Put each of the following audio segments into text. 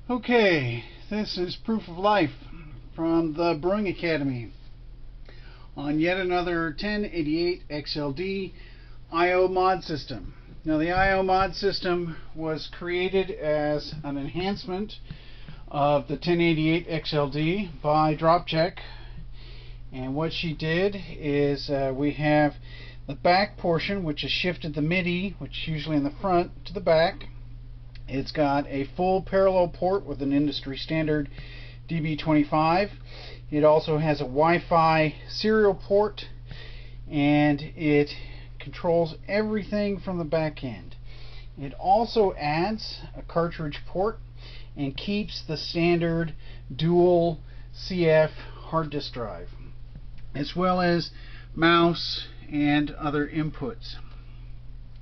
Okay, this is Proof of Life from the Brewing Academy on yet another 1088 XLD I/O mod system. Now the I/O mod system was created as an enhancement of the 1088 XLD by DropCheck, and what she did is we have the back portion, which has shifted the MIDI, which is usually in the front, to the back. It's got a full parallel port with an industry standard DB25. It also has a Wi-Fi serial port, and it controls everything from the back end. It also adds a cartridge port and keeps the standard dual CF hard disk drive, as well as mouse and other inputs.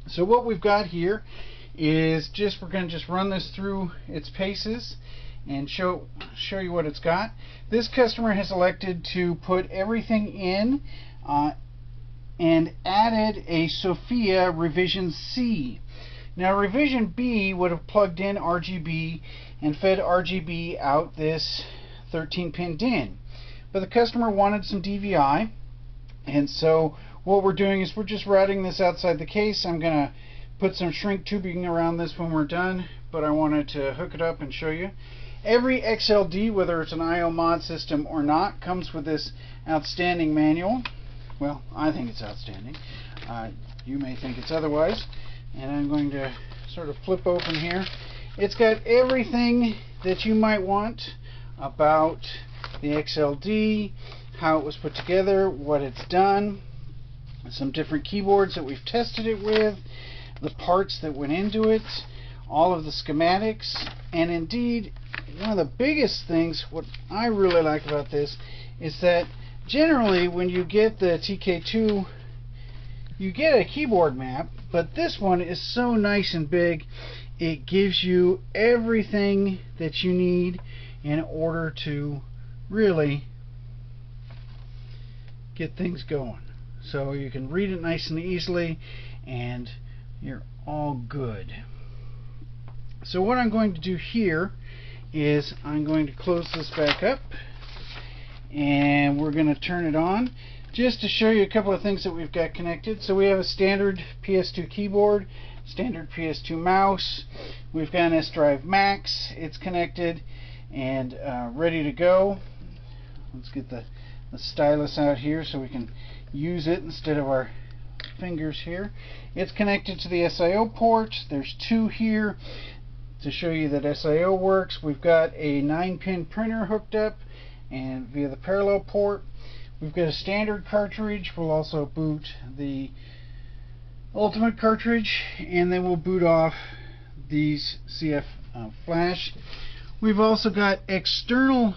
So what we've got here is we're going to just run this through its paces and show you what it's got. This customer has elected to put everything in and added a Sophia Revision C. Now Revision B would have plugged in RGB and fed RGB out this 13-pin DIN, but the customer wanted some DVI, and so what we're doing is we're just routing this outside the case. I'm going to put some shrink tubing around this when we're done, but I wanted to hook it up and show you. Every XLD, whether it's an I/O mod system or not, comes with this outstanding manual. Well, I think it's outstanding. You may think it's otherwise. And I'm going to sort of flip open here. It's got everything that you might want about the XLD, how it was put together, what it's done, some different keyboards that we've tested it with, the parts that went into it, all of the schematics, and indeed one of the biggest things, what I really like about this, is that generally when you get the TK2 you get a keyboard map, but this one is so nice and big, it gives you everything that you need in order to really get things going. So you can read it nice and easily, and you're all good. So what I'm going to do here is I'm going to close this back up, and we're going to turn it on just to show you a couple of things that we've got connected. So we have a standard PS2 keyboard, standard PS2 mouse, we've got an S-Drive Max, it's connected and ready to go. Let's get the stylus out here so we can use it instead of our fingers here. It's connected to the SIO port. There's two here to show you that SIO works. We've got a 9-pin printer hooked up and via the parallel port. We've got a standard cartridge. We'll also boot the Ultimate cartridge, and then we'll boot off these CF flash. We've also got external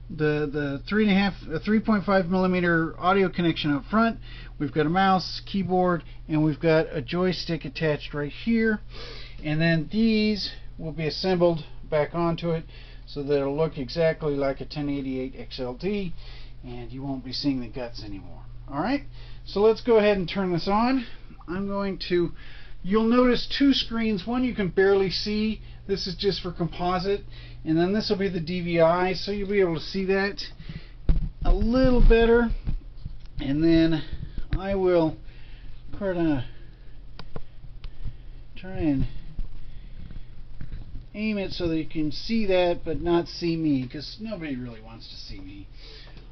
the 3.5 millimeter audio connection up front. We've got a mouse, keyboard, and we've got a joystick attached right here. And then these will be assembled back onto it so that it'll look exactly like a 1088 XLD, and you won't be seeing the guts anymore. Alright, so let's go ahead and turn this on. You'll notice two screens. One you can barely see. This is just for composite, and then this will be the DVI, so you'll be able to see that a little better. And then I will try and aim it so that you can see that but not see me, because nobody really wants to see me.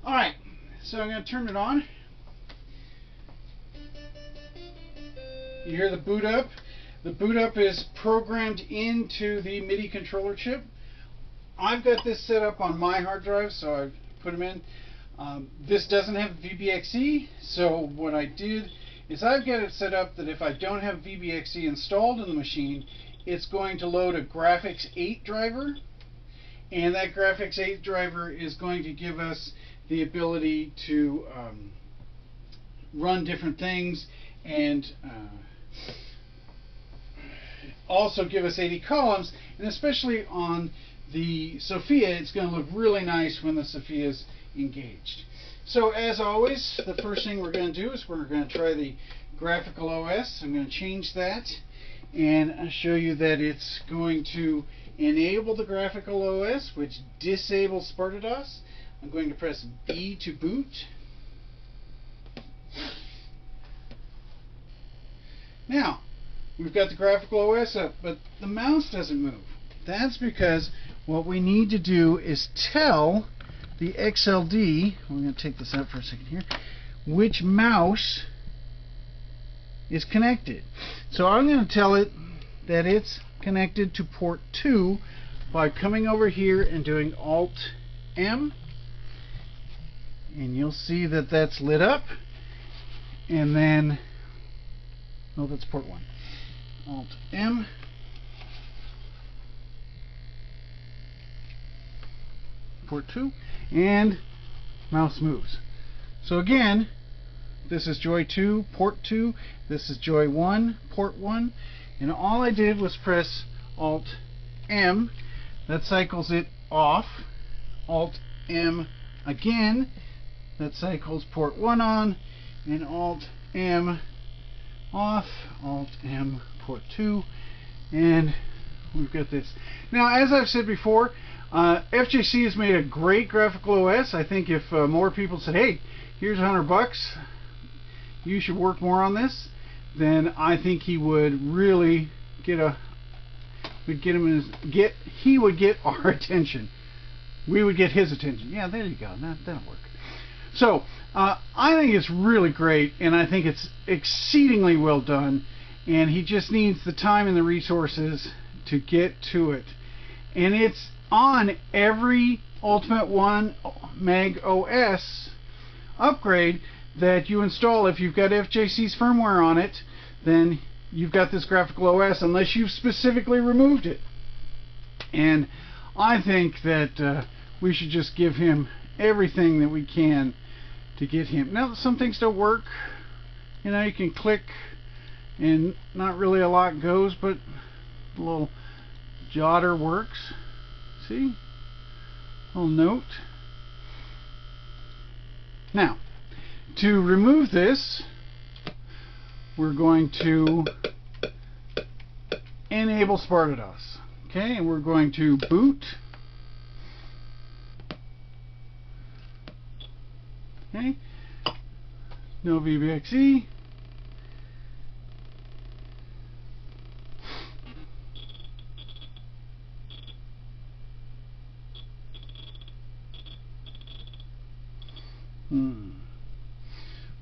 Alright, so I'm going to turn it on. You hear the boot up. The boot up is programmed into the MIDI controller chip. I've got this set up on my hard drive, so I've put them in. This doesn't have VBXE, so what I did is I've got it set up that if I don't have VBXE installed in the machine, it's going to load a Graphics 8 driver, and that Graphics 8 driver is going to give us the ability to run different things, and also give us 80 columns, and especially on the Sophia, it's going to look really nice when the Sophia is engaged. So as always, the first thing we're going to do is we're going to try the graphical OS. I'm going to change that and show you that it's going to enable the graphical OS, which disables Spartados. I'm going to press B to boot. Now, we've got the graphical OS up, but the mouse doesn't move. That's because what we need to do is tell the XLD, we're going to take this out for a second here, which mouse is connected. So I'm going to tell it that it's connected to port 2 by coming over here and doing Alt-M, and you'll see that that's lit up, and then, no, that's port 1. Alt-M, port 2, and mouse moves. So again, this is Joy 2, port 2, this is Joy 1, port 1, and all I did was press Alt-M, that cycles it off, Alt-M again, that cycles port 1 on, and Alt-M off, Alt-M, port 2, and we've got this. Now, as I've said before, FJC has made a great graphical OS. I think if more people said, hey, here's $100, you should work more on this, then I think he would really get he would get our attention. We would get his attention. Yeah, there you go. That'll work. So I think it's really great, and I think it's exceedingly well done, and he just needs the time and the resources to get to it. And it's on every Ultimate 1 Meg OS upgrade that you install. If you've got FJC's firmware on it, then you've got this graphical OS, unless you've specifically removed it. And I think that we should just give him everything that we can to get him. Now, some things don't work. You know, you can click and not really a lot goes, but a little jotter works. See? A little note. Now, to remove this, we're going to enable Spartados. Okay, and we're going to boot. Okay, no VBXE.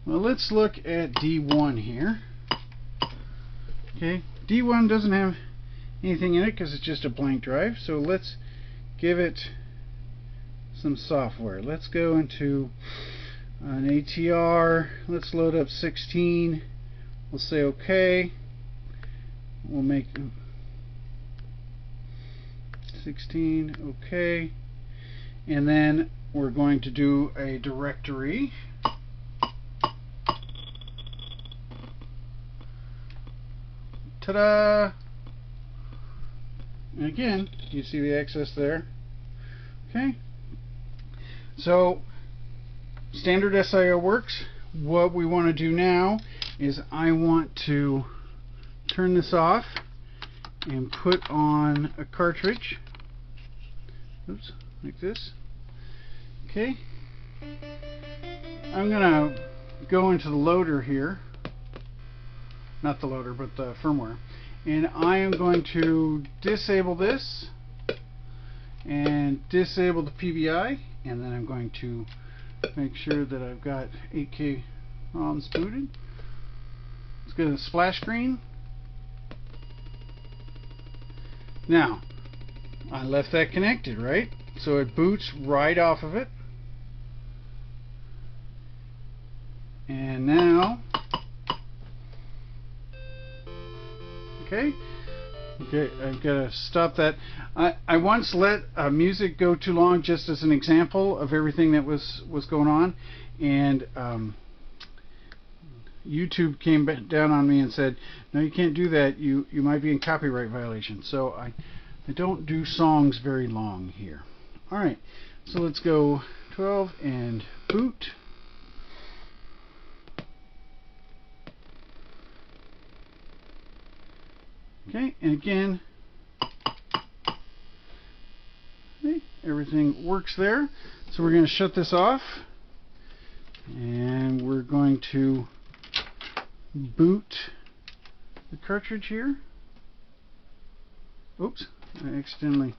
Well, let's look at D1 here. Okay, D1 doesn't have anything in it because it's just a blank drive, so let's give it some software. Let's go into an ATR. Let's load up 16. We'll say OK. We'll make 16 OK, and then we're going to do a directory. Ta-da! And again, you see the access there. Okay. So standard SIO works. What we want to do now is I want to turn this off and put on a cartridge. Oops, like this. Okay. I'm gonna go into the loader here. Not the loader, but the firmware. And I am going to disable this and disable the PBI, and then I'm going to make sure that I've got 8K ROMs booted. Let's go to the splash screen. Now, I left that connected, right? So it boots right off of it. And now, okay, I've got to stop that. I once let music go too long, just as an example of everything that was going on, and YouTube came down on me and said, no, you can't do that, you might be in copyright violation. So I don't do songs very long here. Alright, so let's go 12 and boot. Okay, and again, everything works there. So we're going to shut this off, and we're going to boot the cartridge here. Oops, I accidentally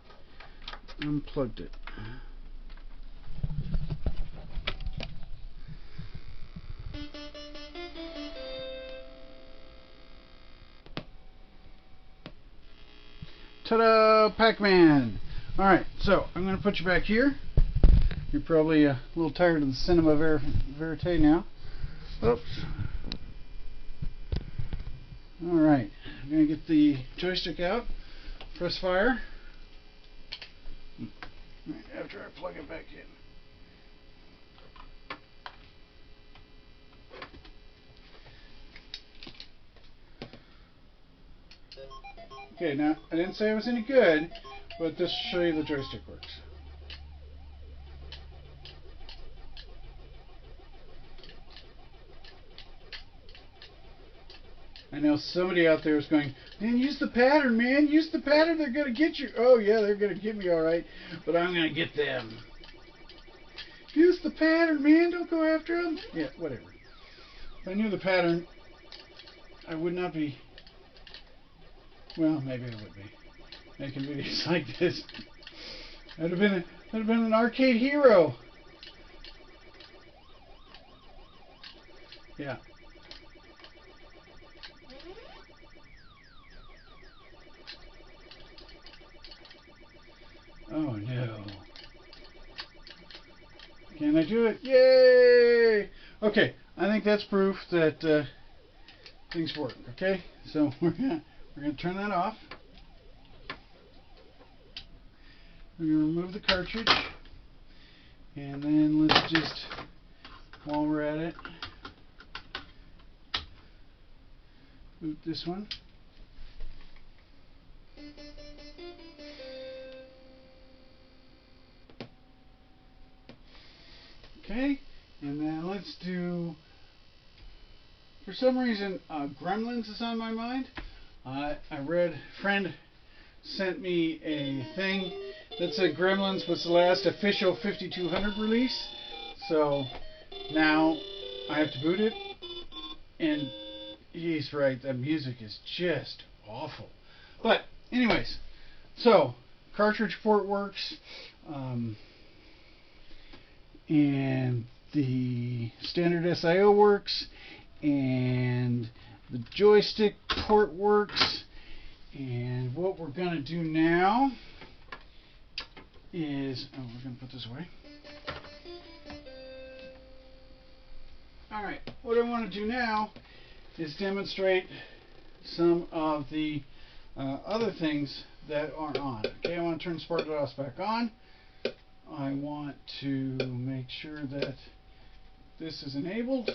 unplugged it. Ta-da! Pac-Man! Alright, so I'm going to put you back here. You're probably a little tired of the cinema verite now. Oops. Alright, I'm going to get the joystick out. Press fire. After I plug it back in. Okay, now I didn't say it was any good, but this will show you the joystick works. I know somebody out there is going, man, use the pattern, man, use the pattern, they're going to get you. Oh yeah, they're going to get me alright, but I'm going to get them. Use the pattern, man, don't go after them. Yeah, whatever. If I knew the pattern, I would not be, well, maybe I would be making videos like this. I'd have been an arcade hero. Yeah. Oh no. Can I do it? Yay! Okay, I think that's proof that things work. Okay, so we're gonna turn that off. We're gonna remove the cartridge, and then let's just, while we're at it, boot this one. Okay, and then let's do, for some reason, Gremlins is on my mind. I read, friend sent me a thing that said Gremlins was the last official 5200 release. So now I have to boot it, and he's right, the music is just awful. But anyways, so cartridge port works. And the standard SIO works, and the joystick port works, and what we're going to do now is, oh, we're going to put this away. Alright, what I want to do now is demonstrate some of the other things that aren't on. Okay, I want to turn SpartaDOS back on. I want to make sure that this is enabled.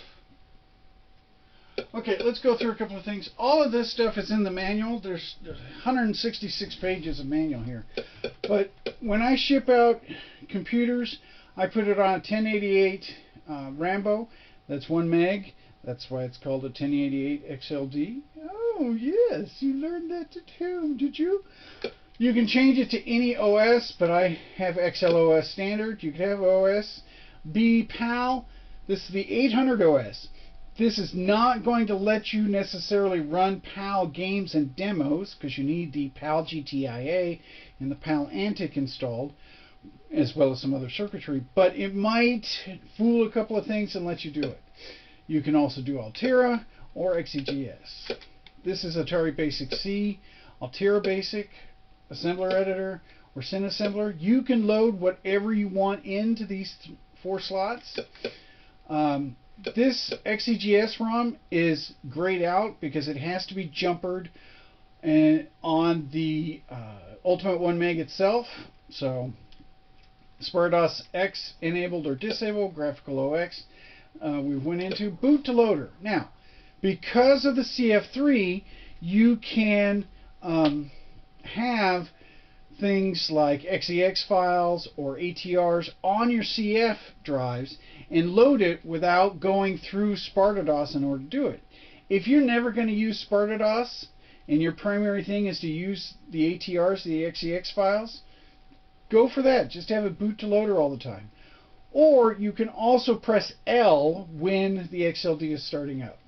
Okay, let's go through a couple of things. All of this stuff is in the manual. There's 166 pages of manual here. But when I ship out computers, I put it on a 1088 Rambo. That's 1 meg. That's why it's called a 1088 XLD. Oh, yes, you learned that too, did you? You can change it to any OS, but I have XLOS standard. You could have OS. B PAL. This is the 800 OS. This is not going to let you necessarily run PAL games and demos because you need the PAL GTIA and the PAL Antic installed, as well as some other circuitry. But it might fool a couple of things and let you do it. You can also do Altera or XEGS. This is Atari Basic C, Altera Basic, Assembler Editor, or SynAssembler. You can load whatever you want into these 4 slots. This XEGS ROM is grayed out because it has to be jumpered and on the Ultimate 1 meg itself. So SpartaDOS X enabled or disabled, Graphical OX we went into. Boot to loader. Now, because of the CF3, you can have things like XEX files or ATRs on your CF drives and load it without going through SpartaDOS in order to do it. If you're never going to use SpartaDOS and your primary thing is to use the ATRs, the XEX files, go for that. Just have it boot to loader all the time. Or you can also press L when the XLD is starting up.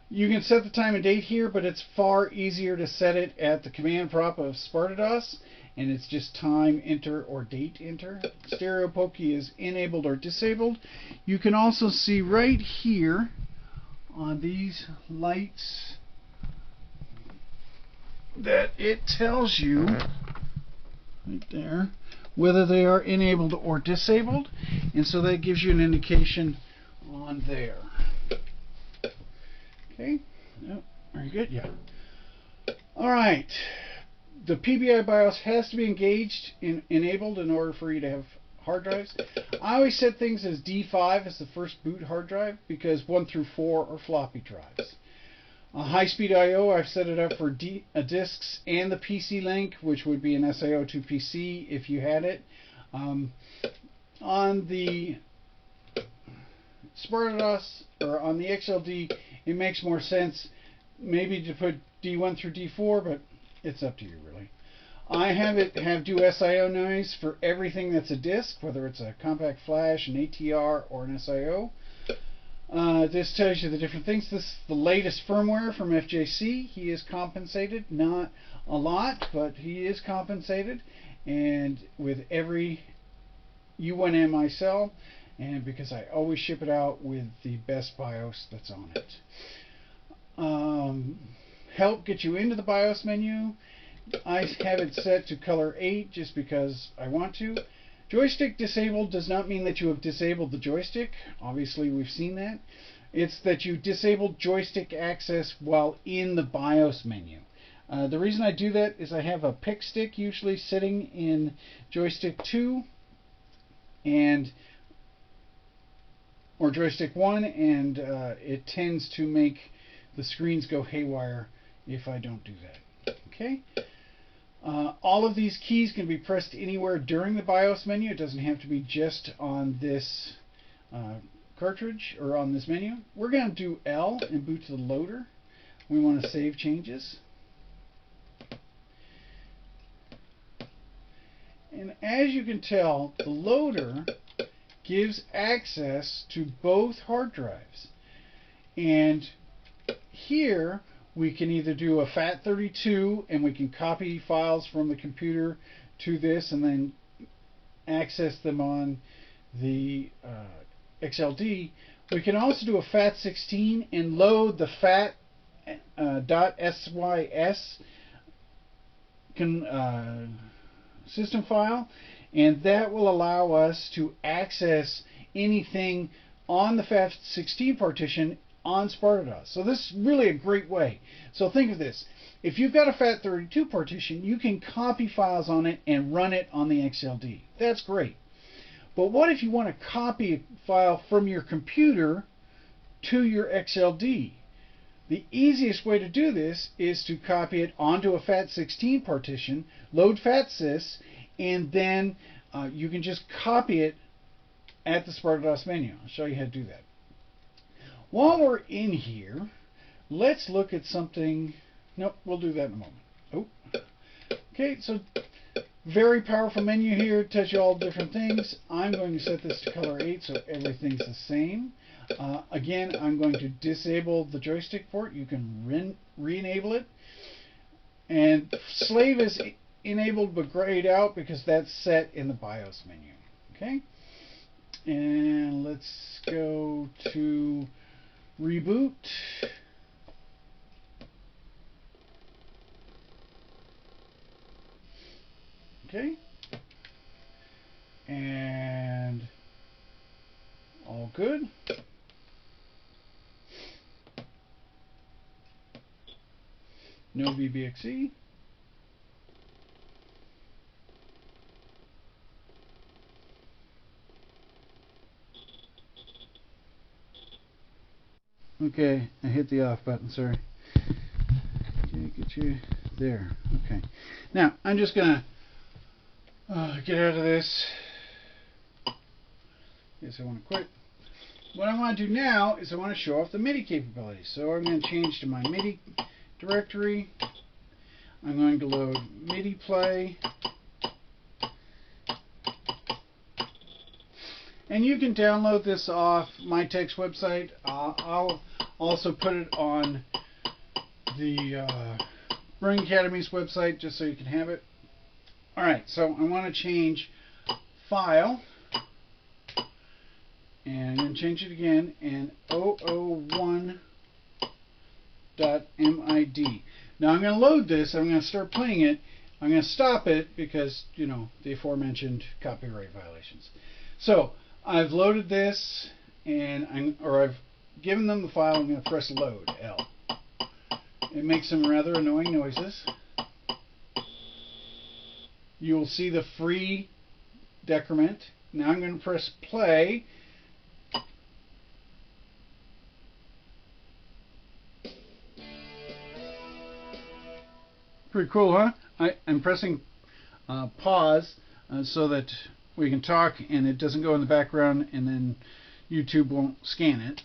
You can set the time and date here, but it's far easier to set it at the command prompt of SpartaDOS, and it's just time enter or date enter. Stereo Pokey is enabled or disabled. You can also see right here on these lights that it tells you right there whether they are enabled or disabled, and so that gives you an indication on there. Okay, oh, very good, yeah. Alright, the PBI BIOS has to be engaged and enabled in order for you to have hard drives. I always set things as D5 as the first boot hard drive because 1 through 4 are floppy drives. High-speed I/O, I've set it up for disks and the PC link, which would be an SIO to PC if you had it. On the SpartaDOS or on the XLD, it makes more sense maybe to put D1 through D4, but it's up to you really. I have it do SIO noise for everything that's a disk, whether it's a compact flash, an ATR, or an SIO. This tells you the different things. This is the latest firmware from FJC. He is compensated, not a lot, but he is compensated, and with every U1M I sell, and because I always ship it out with the best BIOS that's on it. Help get you into the BIOS menu. I have it set to color 8 just because I want to. Joystick disabled does not mean that you have disabled the joystick. Obviously, we've seen that. It's that you disabled joystick access while in the BIOS menu. The reason I do that is I have a pick stick usually sitting in joystick 2 or joystick 1, and it tends to make the screens go haywire if I don't do that. Okay. All of these keys can be pressed anywhere during the BIOS menu. It doesn't have to be just on this cartridge or on this menu. We're going to do L and boot to the loader. We want to save changes. And as you can tell, the loader gives access to both hard drives. And here we can either do a FAT32 and we can copy files from the computer to this and then access them on the XLD. We can also do a FAT16 and load the FAT.sys system file, and that will allow us to access anything on the FAT16 partition on SpartaDOS. So this is really a great way. So think of this. If you've got a FAT32 partition, you can copy files on it and run it on the XLD. That's great. But what if you want to copy a file from your computer to your XLD? The easiest way to do this is to copy it onto a FAT16 partition, load FATSys, and then you can just copy it at the SpartaDOS menu. I'll show you how to do that. While we're in here, let's look at something. Nope, we'll do that in a moment. Oh, okay, so very powerful menu here. Tells you all different things. I'm going to set this to color 8 so everything's the same. Again, I'm going to disable the joystick port. You can re-enable it. And slave is enabled but grayed out because that's set in the BIOS menu. Okay, and let's go to reboot. Okay, and all good. No VBXE. Okay, I hit the off button, sorry. Okay, get you there. Okay. Now, I'm just going to get out of this. Yes, I want to quit. What I want to do now is I want to show off the MIDI capabilities. So I'm going to change to my MIDI directory. I'm going to load MIDI play. And you can download this off my text website. I'll also put it on the Brewing Academy's website just so you can have it. Alright, so I want to change file, and I'm going to change it again, and 001.mid. Now I'm going to load this, I'm going to start playing it. I'm going to stop it because, you know, the aforementioned copyright violations. So I've loaded this, and I've given them the file. I'm going to press load, L. It makes some rather annoying noises. You will see the free decrement. Now I'm going to press play. Pretty cool, huh? I'm pressing pause so that we can talk and it doesn't go in the background, and then YouTube won't scan it.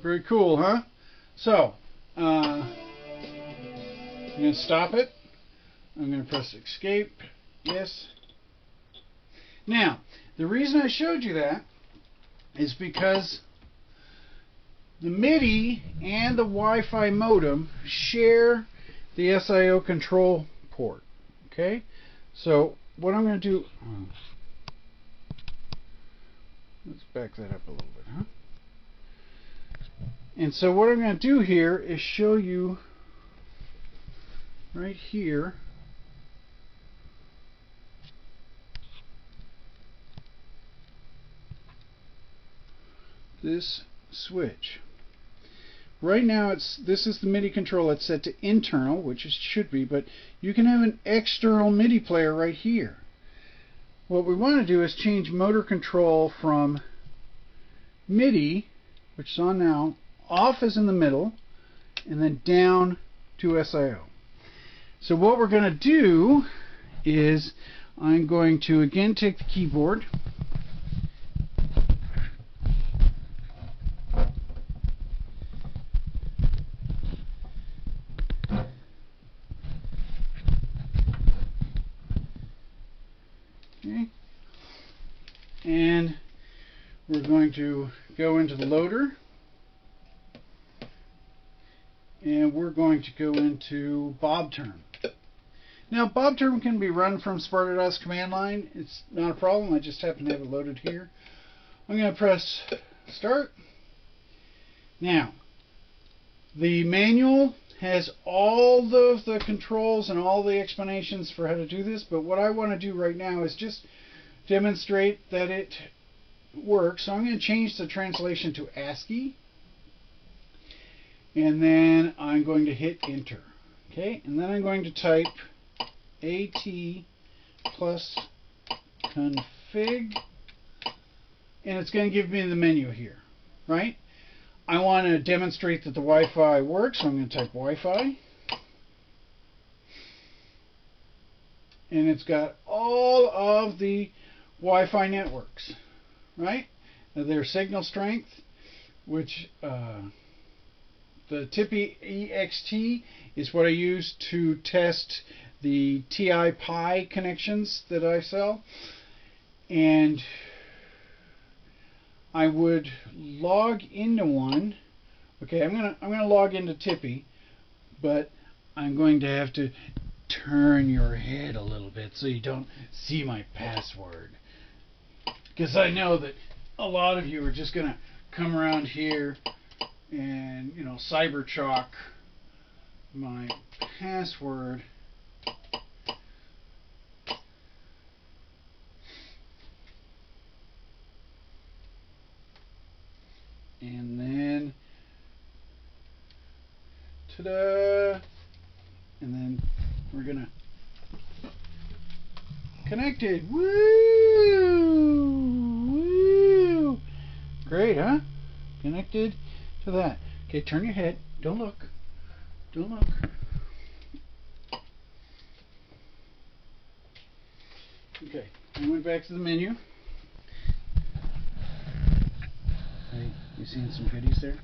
Very cool, huh? So, I'm going to stop it. I'm going to press escape. Yes. Now, the reason I showed you that is because the MIDI and the Wi-Fi modem share the SIO control port. Okay? So, what I'm going to do... let's back that up a little bit, huh? And so what I'm going to do here is show you right here this switch. Right now this is the MIDI control. It's set to internal, which it should be, but you can have an external MIDI player right here. What we want to do is change motor control from MIDI, which is on now, off is in the middle, and then down to SIO. So what we're going to do is I'm going to again take the keyboard, okay, and we're going to go into the loader. And we're going to go into BobTerm. Now, BobTerm can be run from Sparta-DOS command line. It's not a problem. I just happen to have it loaded here. I'm going to press start. Now, the manual has all of the controls and all the explanations for how to do this, but what I want to do right now is just demonstrate that it works. So I'm going to change the translation to ASCII. And then I'm going to hit enter. Okay, and then I'm going to type AT plus config, and it's going to give me the menu here, right? I want to demonstrate that the Wi-Fi works, so I'm going to type Wi-Fi. And it's got all of the Wi-Fi networks, right? Their signal strength, which the Tippy EXT is what I use to test the TI Pi connections that I sell. And I would log into one. Okay, I'm gonna log into Tippy, but I'm going to have to turn your head a little bit so you don't see my password. Because I know that a lot of you are just gonna come around here and, you know, cyber chalk my password. And then ta-da! And then we're gonna connected. Woo! Woo! Great, huh? Connected to that. Okay, turn your head. Don't look. Don't look. Okay, I went back to the menu. Hey, you seeing some goodies there?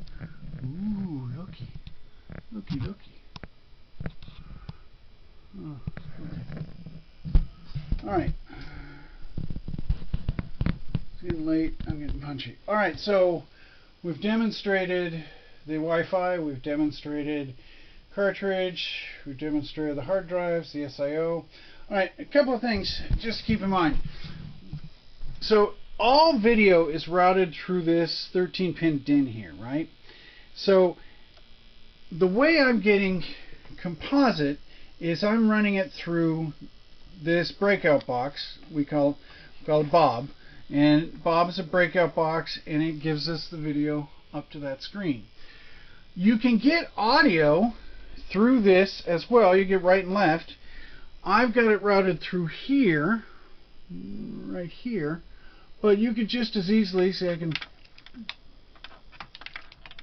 Ooh, looky. Looky, looky. Oh, okay. Alright. It's getting late. I'm getting punchy. Alright, so we've demonstrated the Wi-Fi, we've demonstrated cartridge, we've demonstrated the hard drives, the SIO. Alright, a couple of things just to keep in mind. So all video is routed through this 13-pin DIN here, right? So the way I'm getting composite is I'm running it through this breakout box we call Bob, and Bob's a breakout box, and it gives us the video up to that screen. You can get audio through this as well. You get right and left. I've got it routed through here, right here, but you could just as easily say I can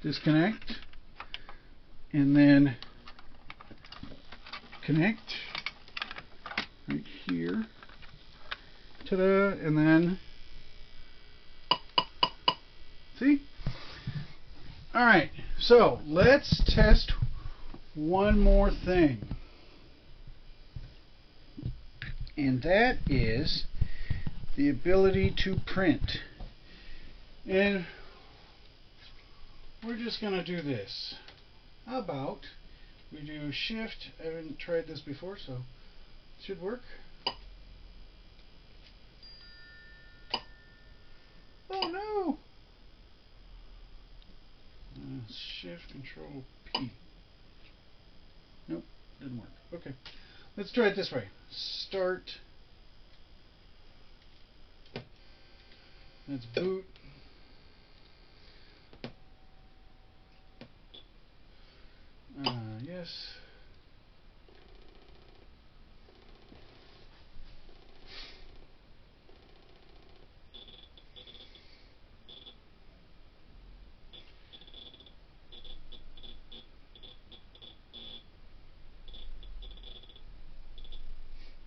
disconnect and then connect right here, ta-da, and then see? Alright, so let's test one more thing, and that is the ability to print. And we're just going to do this. How about we do shift? I haven't tried this before, so it should work. Oh no! Shift Control P. Nope, didn't work. Okay, let's try it this way. Start. That's boot. Yes.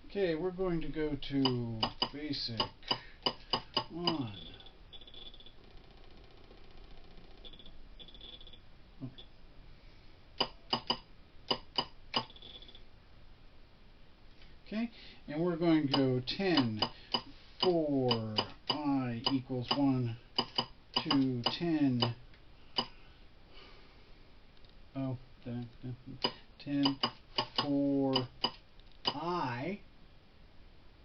Okay, we're going to go to basic on. Okay, and we're going to go 10, 4, I equals 1, 2, 10. Oh, 10, 4, I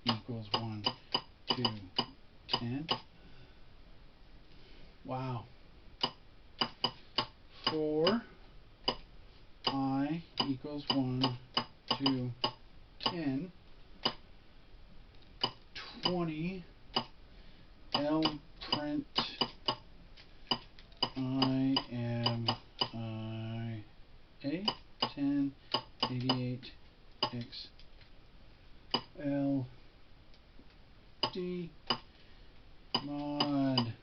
equals 1, 2, 10. Wow. 4, I equals 1, 2, 10. 20, L print, I am IA, 10, 88, X, L, D, mod,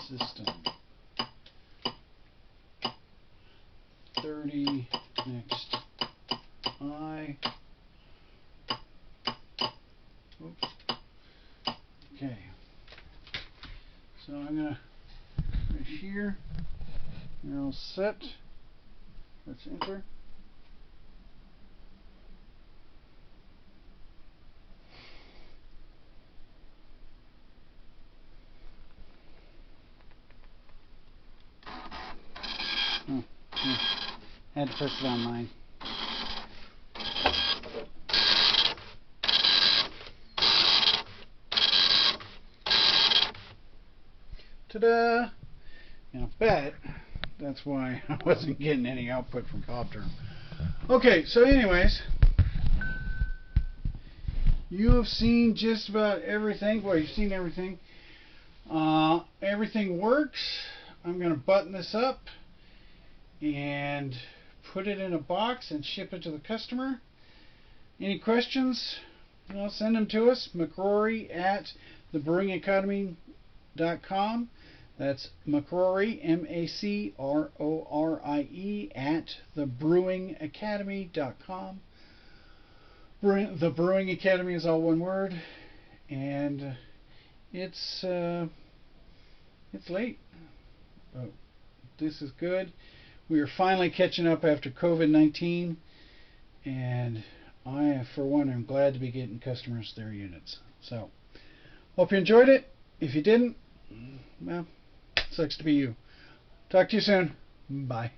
system, 30, next, I, oops, okay, so I'm going to, right here, you're all set, let's enter. Oh, yeah. Had to press it on mine. Ta-da! And I bet that's why I wasn't getting any output from PopTerm. Okay, so anyways, you have seen just about everything. Well, you've seen everything. Everything works. I'm going to button this up and put it in a box and ship it to the customer. Any questions? Well, send them to us. McCrory at thebrewingacademy.com. That's McCrory, MacRorie at thebrewingacademy.com. The Brewing Academy is all one word, and it's late. Oh, this is good. We are finally catching up after COVID-19, and I, for one, am glad to be getting customers their units. So, hope you enjoyed it. If you didn't, well, sucks to be you. Talk to you soon. Bye.